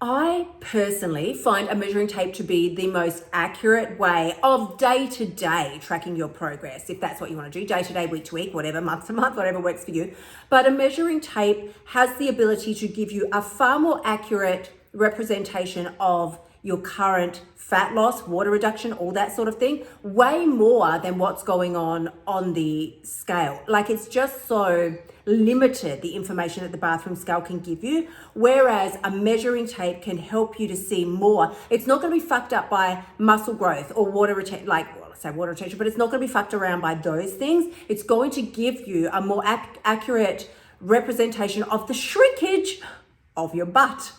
I personally find a measuring tape to be the most accurate way of day-to-day tracking your progress, if that's what you want to do, day-to-day, week-to-week, whatever, month-to-month, whatever works for you. But a measuring tape has the ability to give you a far more accurate representation of your current fat loss, water reduction, all that sort of thing, way more than what's going on the scale. Like, it's just so limited, the information that the bathroom scale can give you, whereas a measuring tape can help you to see more. It's not going to be fucked up by muscle growth or water retention, water retention, but it's not going to be fucked around by those things. It's going to give you a more accurate representation of the shrinkage of your butt.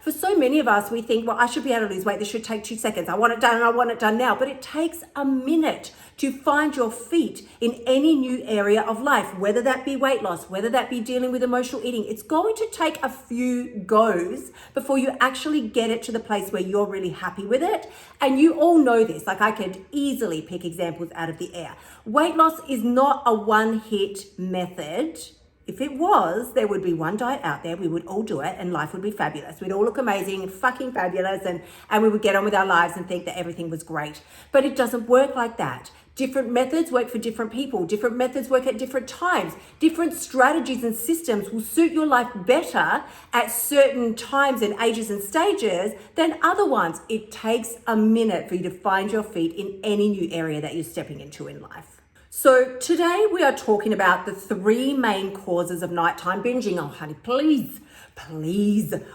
For so many of us, we think, well, I should be able to lose weight. This should take 2 seconds. I want it done and I want it done now. But it takes a minute to find your feet in any new area of life, whether that be weight loss, whether that be dealing with emotional eating. It's going to take a few goes before you actually get it to the place where you're really happy with it. And you all know this. Like, I could easily pick examples out of the air. Weight loss is not a one-hit method. If it was, there would be one diet out there, we would all do it and life would be fabulous. We'd all look amazing and fucking fabulous and we would get on with our lives and think that everything was great. But it doesn't work like that. Different methods work for different people. Different methods work at different times. Different strategies and systems will suit your life better at certain times and ages and stages than other ones. It takes a minute for you to find your feet in any new area that you're stepping into in life. So today we are talking about the 3 main causes of nighttime binging. Oh, honey, please.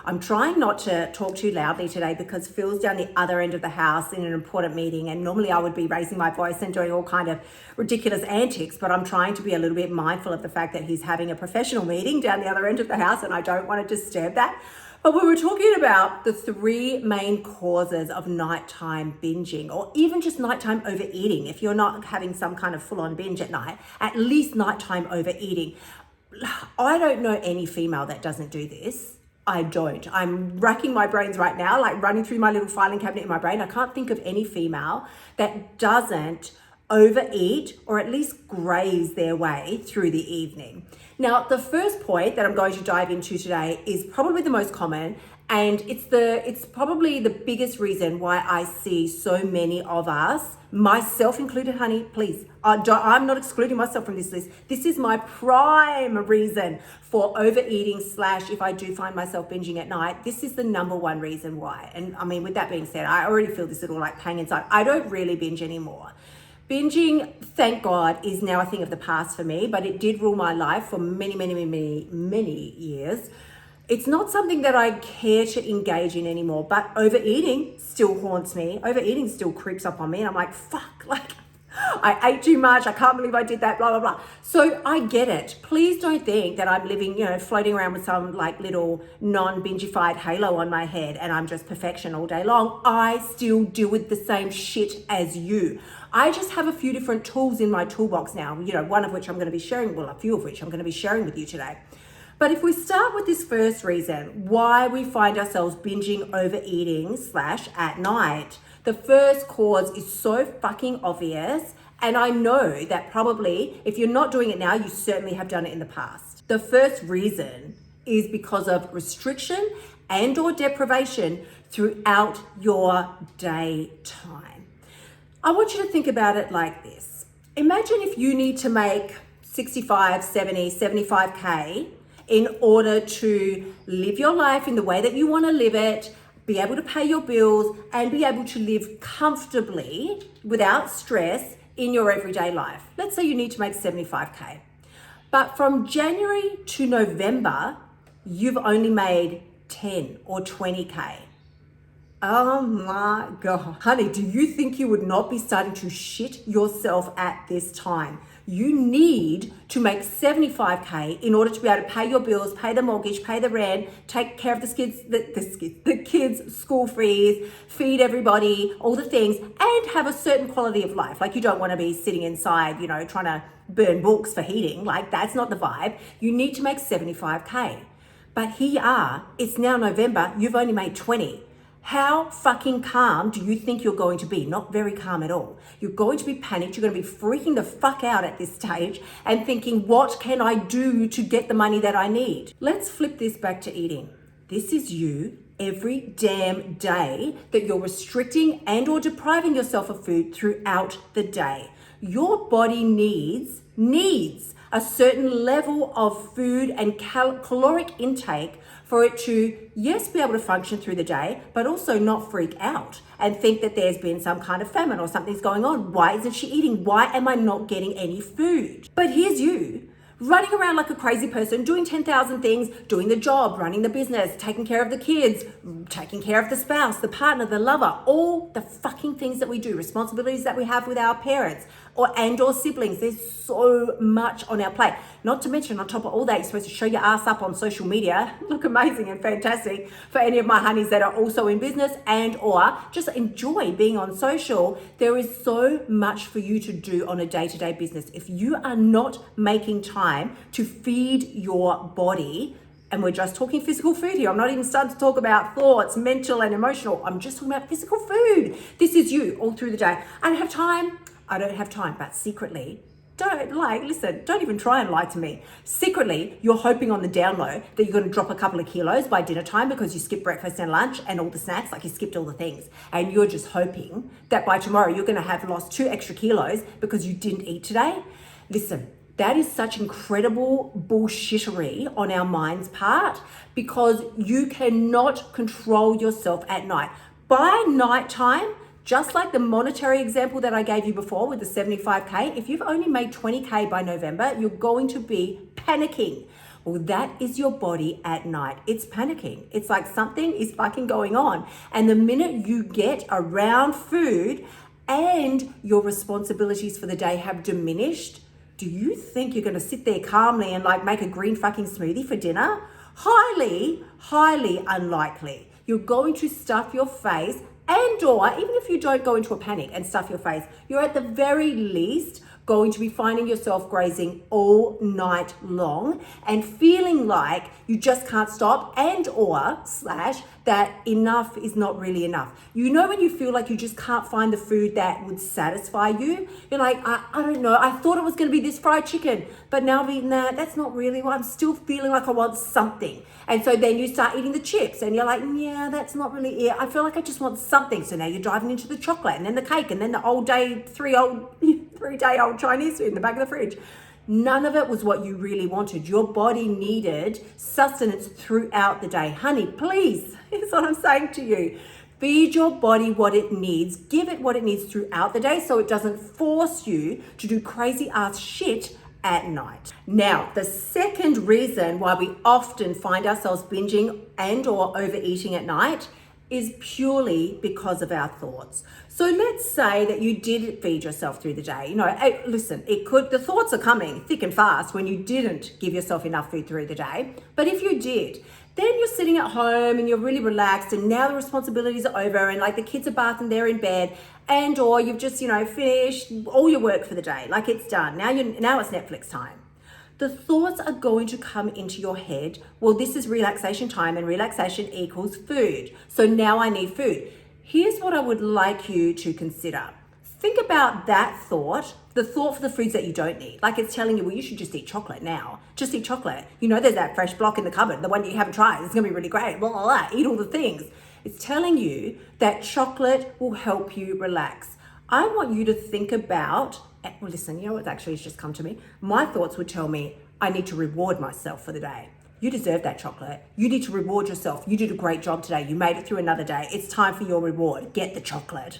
I'm trying not to talk too loudly today because Phil's down the other end of the house in an important meeting, and normally I would be raising my voice and doing all kind of ridiculous antics, but I'm trying to be a little bit mindful of the fact that he's having a professional meeting down the other end of the house and I don't want to disturb that. But we were talking about the 3 main causes of nighttime binging, or even just nighttime overeating. If you're not having some kind of full-on binge at night, at least nighttime overeating. I don't know any female that doesn't do this. I don't. I'm racking my brains right now, like running through my little filing cabinet in my brain. I can't think of any female that doesn't overeat or at least graze their way through the evening. Now, the first point that I'm going to dive into today is probably the most common, and it's probably the biggest reason why I see so many of us, myself included, honey, please, I'm not excluding myself from this list. This is my prime reason for overeating / if I do find myself binging at night, this is the number one reason why. And I mean, with that being said, I already feel this little like pang inside. I don't really binge anymore. Binging, thank God, is now a thing of the past for me, but it did rule my life for many years. It's not something that I care to engage in anymore, but overeating still haunts me. Overeating still creeps up on me, and I'm like, fuck, like, I ate too much. I can't believe I did that, blah, blah, blah. So I get it. Please don't think that I'm living, floating around with some like little non-bingified halo on my head and I'm just perfection all day long. I still deal with the same shit as you. I just have a few different tools in my toolbox now, one of which I'm going to be sharing, a few of which I'm going to be sharing with you today. But if we start with this first reason, why we find ourselves binging, overeating / at night, the first cause is so fucking obvious. And I know that probably if you're not doing it now, you certainly have done it in the past. The first reason is because of restriction and or deprivation throughout your daytime. I want you to think about it like this. Imagine if you need to make 65, 70, 75K in order to live your life in the way that you want to live it, be able to pay your bills, and be able to live comfortably without stress in your everyday life. Let's say you need to make 75K. But from January to November, you've only made 10 or 20K. Oh my God. Honey, do you think you would not be starting to shit yourself at this time? You need to make 75K in order to be able to pay your bills, pay the mortgage, pay the rent, take care of the kids' school fees, feed everybody, all the things, and have a certain quality of life. Like, you don't want to be sitting inside, trying to burn books for heating. Like, that's not the vibe. You need to make 75K. But here you are, it's now November, you've only made 20. How fucking calm do you think you're going to be? Not very calm at all. You're going to be panicked. You're going to be freaking the fuck out at this stage and thinking, what can I do to get the money that I need? Let's flip this back to eating. This is you every damn day that you're restricting and or depriving yourself of food throughout the day. Your body needs a certain level of food and caloric intake for it to, yes, be able to function through the day, but also not freak out and think that there's been some kind of famine or something's going on. Why isn't she eating? Why am I not getting any food? But here's you, running around like a crazy person, doing 10,000 things, doing the job, running the business, taking care of the kids, taking care of the spouse, the partner, the lover, all the fucking things that we do, responsibilities that we have with our parents or siblings. There's so much on our plate. Not to mention, on top of all that, you're supposed to show your ass up on social media, look amazing and fantastic for any of my honeys that are also in business and or just enjoy being on social. There is so much for you to do on a day-to-day business. If you are not making time to feed your body, and we're just talking physical food here. I'm not even starting to talk about thoughts, mental and emotional. I'm just talking about physical food. This is you all through the day. I don't have time, but secretly, don't even try and lie to me. Secretly, you're hoping on the down low that you're going to drop a couple of kilos by dinner time because you skipped breakfast and lunch and all the snacks, like you skipped all the things. And you're just hoping that by tomorrow you're going to have lost 2 extra kilos because you didn't eat today. Listen, that is such incredible bullshittery on our mind's part because you cannot control yourself at night. By nighttime, just like the monetary example that I gave you before with the 75K, if you've only made 20K by November, you're going to be panicking. Well, that is your body at night. It's panicking. It's like something is fucking going on. And the minute you get around food and your responsibilities for the day have diminished, do you think you're going to sit there calmly and like make a green fucking smoothie for dinner? Highly, highly unlikely. You're going to stuff your face and or even if you don't go into a panic and stuff your face, you're at the very least going to be finding yourself grazing all night long and feeling like you just can't stop and or / that enough is not really enough. You know when you feel like you just can't find the food that would satisfy you? You're like, I don't know, I thought it was going to be this fried chicken, but now I've eaten that. That's not really what I'm still feeling like I want something. And so then you start eating the chips and you're like, yeah, that's not really it. I feel like I just want something. So now you're diving into the chocolate and then the cake and then the three-day-old Chinese food in the back of the fridge. None of it was what you really wanted. Your body needed sustenance throughout the day. Honey, please, here's what I'm saying to you. Feed your body what it needs. Give it what it needs throughout the day so it doesn't force you to do crazy ass shit at night. Now, the second reason why we often find ourselves binging and or overeating at night is purely because of our thoughts. So let's say that you did feed yourself through the day. You know, listen, the thoughts are coming thick and fast when you didn't give yourself enough food through the day. But if you did, then you're sitting at home and you're really relaxed and now the responsibilities are over and like the kids are bathed and they're in bed and or you've just, finished all your work for the day. Like it's done. Now it's Netflix time. The thoughts are going to come into your head. Well, this is relaxation time and relaxation equals food. So now I need food. Here's what I would like you to consider. Think about that thought, the thought for the foods that you don't need. Like it's telling you, well, you should just eat chocolate now. Just eat chocolate. There's that fresh block in the cupboard, the one that you haven't tried. It's gonna be really great. Blah, blah, blah. Eat all the things. It's telling you that chocolate will help you relax. I want you to think about, well, listen, you know what actually has just come to me? My thoughts would tell me I need to reward myself for the day. You deserve that chocolate. You need to reward yourself. You did a great job today. You made it through another day. It's time for your reward. Get the chocolate.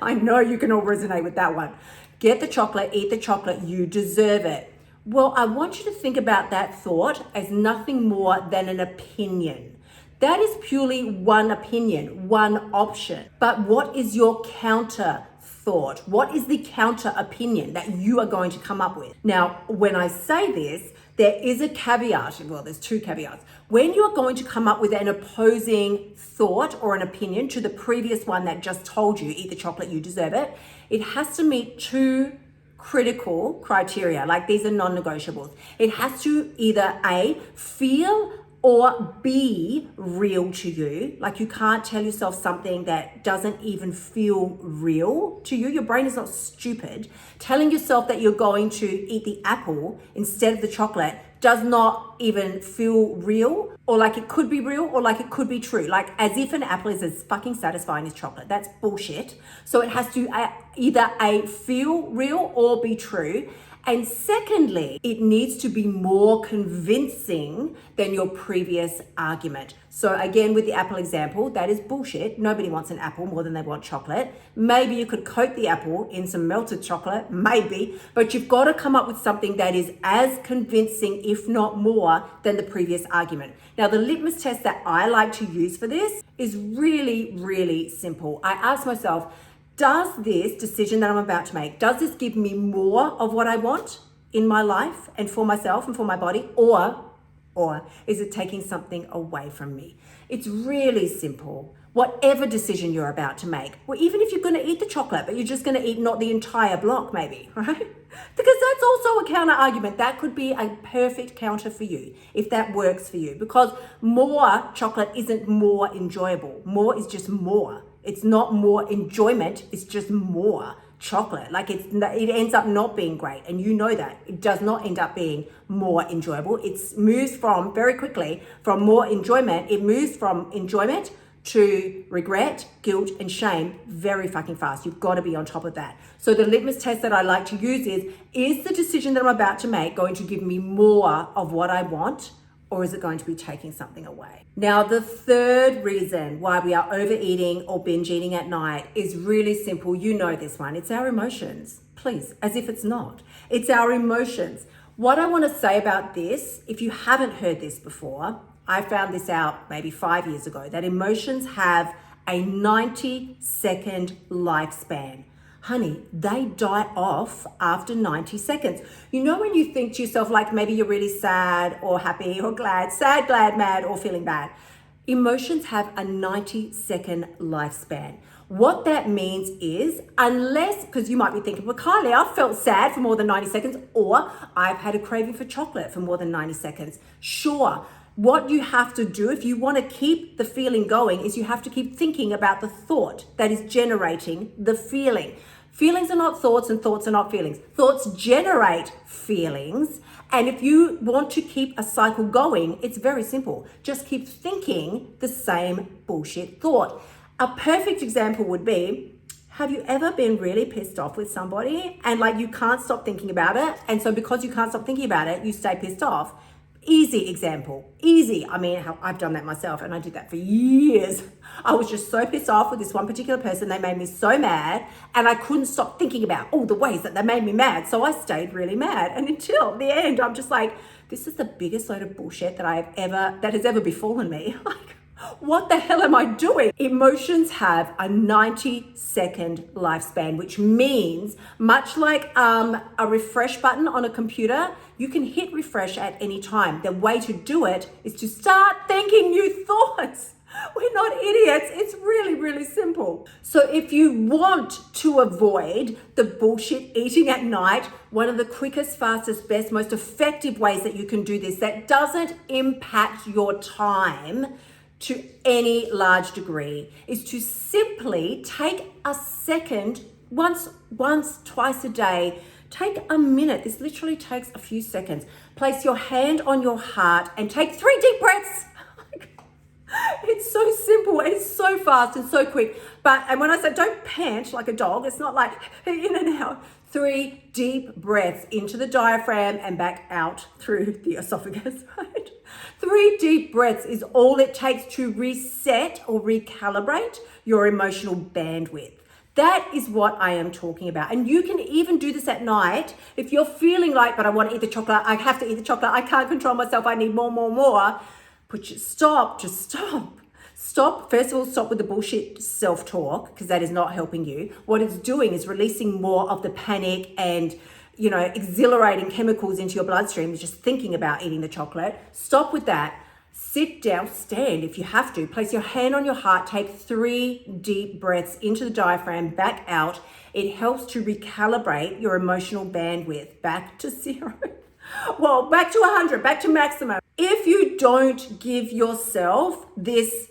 I know you can all resonate with that one. Get the chocolate, eat the chocolate. You deserve it. Well, I want you to think about that thought as nothing more than an opinion. That is purely one opinion, one option. But what is your counter thought? What is the counter opinion that you are going to come up with? Now, when I say this, there is a caveat. Well, there's 2 caveats. When you're going to come up with an opposing thought or an opinion to the previous one that just told you, eat the chocolate, you deserve it, it has to meet 2 critical criteria. Like these are non-negotiables. It has to either A, feel or be real to you. Like you can't tell yourself something that doesn't even feel real to you. Your brain is not stupid. Telling yourself that you're going to eat the apple instead of the chocolate does not even feel real, or like it could be real, or like it could be true. Like as if an apple is as fucking satisfying as chocolate. That's bullshit. So it has to either feel real or be true. And secondly, it needs to be more convincing than your previous argument. So again, with the apple example, that is bullshit. Nobody wants an apple more than they want chocolate. Maybe you could coat the apple in some melted chocolate, maybe, but you've got to come up with something that is as convincing, if not more, than the previous argument. Now, the litmus test that I like to use for this is really, really simple. I ask myself, does this decision that I'm about to make, does this give me more of what I want in my life and for myself and for my body, or is it taking something away from me? It's really simple. Whatever decision you're about to make, or even if you're going to eat the chocolate, but you're just going to eat not the entire block maybe, right? Because that's also a counter argument. That could be a perfect counter for you if that works for you, because more chocolate isn't more enjoyable. More is just more. It's not more enjoyment, it's just more chocolate. Like it ends up not being great, and you know that. It does not end up being more enjoyable. It moves from, very quickly, from more enjoyment, it moves from enjoyment to regret, guilt, and shame very fucking fast. You've got to be on top of that. So the litmus test that I like to use is the decision that I'm about to make going to give me more of what I want, or is it going to be taking something away? Now, the third reason why we are overeating or binge eating at night is really simple. You know this one. It's our emotions. Please, as if it's not. It's our emotions. What I want to say about this, if you haven't heard this before, I found this out maybe 5 years ago, that emotions have a 90-second lifespan. Honey, they die off after 90 seconds. You know when you think to yourself, like maybe you're really sad or happy or glad, sad, glad, mad, or feeling bad. Emotions have a 90-second lifespan. What that means is, unless, because you might be thinking, well, Kylie, I've felt sad for more than 90 seconds, or I've had a craving for chocolate for more than 90 seconds. Sure. What you have to do if you want to keep the feeling going is you have to keep thinking about the thought that is generating the feeling. Feelings are not thoughts, and thoughts are not feelings. Thoughts generate feelings. And if you want to keep a cycle going, it's very simple. Just keep thinking the same bullshit thought. A perfect example would be, have you ever been really pissed off with somebody and like you can't stop thinking about it? And so because you can't stop thinking about it, you stay pissed off. Easy example, easy. I mean, I've done that myself, and I did that for years. I was just so pissed off with this one particular person. They made me so mad, and I couldn't stop thinking about all the ways that they made me mad. So I stayed really mad. And until the end, I'm just like, this is the biggest load of bullshit that has ever befallen me. Like, what the hell am I doing? Emotions have a 90-second lifespan, which means much like a refresh button on a computer, you can hit refresh at any time. The way to do it is to start thinking new thoughts. We're not idiots. It's really, really simple. So if you want to avoid the bullshit eating at night, one of the quickest, fastest, best, most effective ways that you can do this that doesn't impact your time to any large degree is to simply take a second, once, twice a day. Take a minute. This literally takes a few seconds. Place your hand on your heart and take 3 deep breaths. It's so simple. It's so fast and so quick. And when I say don't pant like a dog, it's not like in and out. 3 deep breaths into the diaphragm and back out through the esophagus, right? 3 deep breaths is all it takes to reset or recalibrate your emotional bandwidth. That is what I am talking about. And you can even do this at night. If you're feeling like, but I want to eat the chocolate, I have to eat the chocolate, I can't control myself, I need more. Stop. Stop. First of all, stop with the bullshit self-talk, because that is not helping you. What it's doing is releasing more of the panic and, exhilarating chemicals into your bloodstream, just thinking about eating the chocolate. Stop with that. Sit down, stand if you have to. Place your hand on your heart, take 3 deep breaths into the diaphragm, back out. It helps to recalibrate your emotional bandwidth back to 0. Well, back to 100, back to maximum. If you don't give yourself this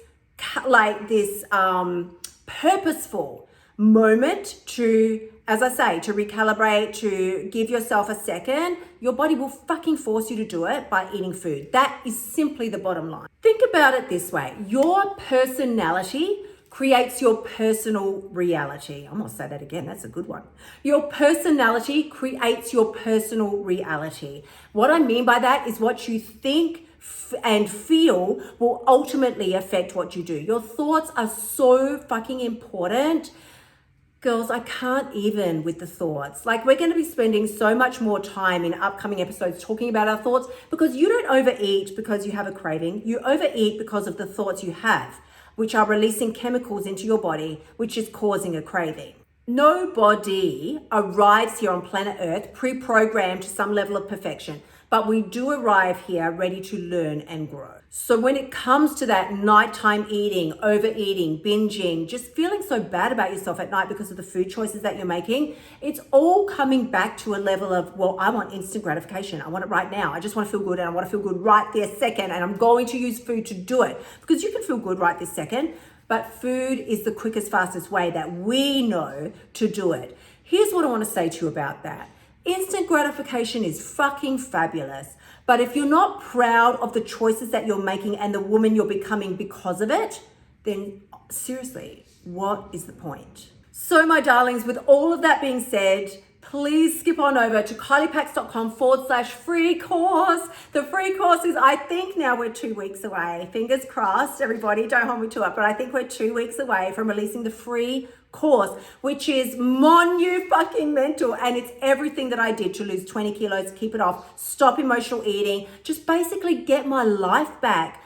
purposeful moment to, as I say, to recalibrate, to give yourself a second, your body will fucking force you to do it by eating food. That is simply the bottom line. Think about it this way. Your personality creates your personal reality. I'm gonna say that again, that's a good one. Your personality creates your personal reality. What I mean by that is what you think and feel will ultimately affect what you do. Your thoughts are so fucking important. Girls, I can't even with the thoughts. Like, we're going to be spending so much more time in upcoming episodes talking about our thoughts, because you don't overeat because you have a craving. You overeat because of the thoughts you have, which are releasing chemicals into your body, which is causing a craving. Nobody arrives here on planet Earth pre-programmed to some level of perfection, but we do arrive here ready to learn and grow. So when it comes to that nighttime eating, overeating, binging, just feeling so bad about yourself at night because of the food choices that you're making, it's all coming back to a level of, well, I want instant gratification. I want it right now. I just want to feel good, and I want to feel good right this second, and I'm going to use food to do it, because you can feel good right this second, but food is the quickest, fastest way that we know to do it. Here's what I want to say to you about that. Instant gratification is fucking fabulous. But if you're not proud of the choices that you're making and the woman you're becoming because of it, then seriously, what is the point? So my darlings, with all of that being said, please skip on over to kyliepax.com/free course. The free course is, I think now we're 2 weeks away. Fingers crossed, everybody, don't hold me to it, but I think we're 2 weeks away from releasing the free course, which is monumental, and it's everything that I did to lose 20 kilos, keep it off, stop emotional eating, just basically get my life back.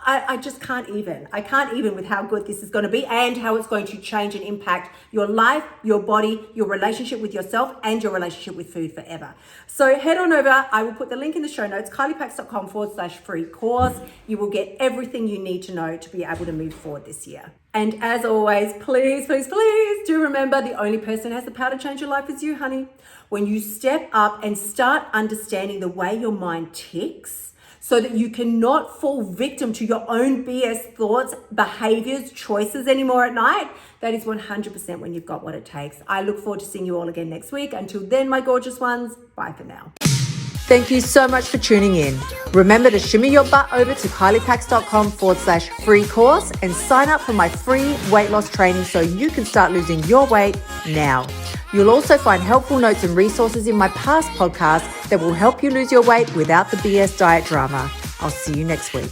I just can't even. I can't even with how good this is going to be and how it's going to change and impact your life, your body, your relationship with yourself, and your relationship with food forever. So head on over. I will put the link in the show notes, kyliepax.com/free course. You will get everything you need to know to be able to move forward this year. And as always, please, please, please do remember, the only person who has the power to change your life is you, honey. When you step up and start understanding the way your mind ticks, so that you cannot fall victim to your own BS thoughts, behaviors, choices anymore at night, that is 100% when you've got what it takes. I look forward to seeing you all again next week. Until then, my gorgeous ones, bye for now. Thank you so much for tuning in. Remember to shimmy your butt over to kyliepax.com/free course and sign up for my free weight loss training so you can start losing your weight now. You'll also find helpful notes and resources in my past podcasts that will help you lose your weight without the BS diet drama. I'll see you next week.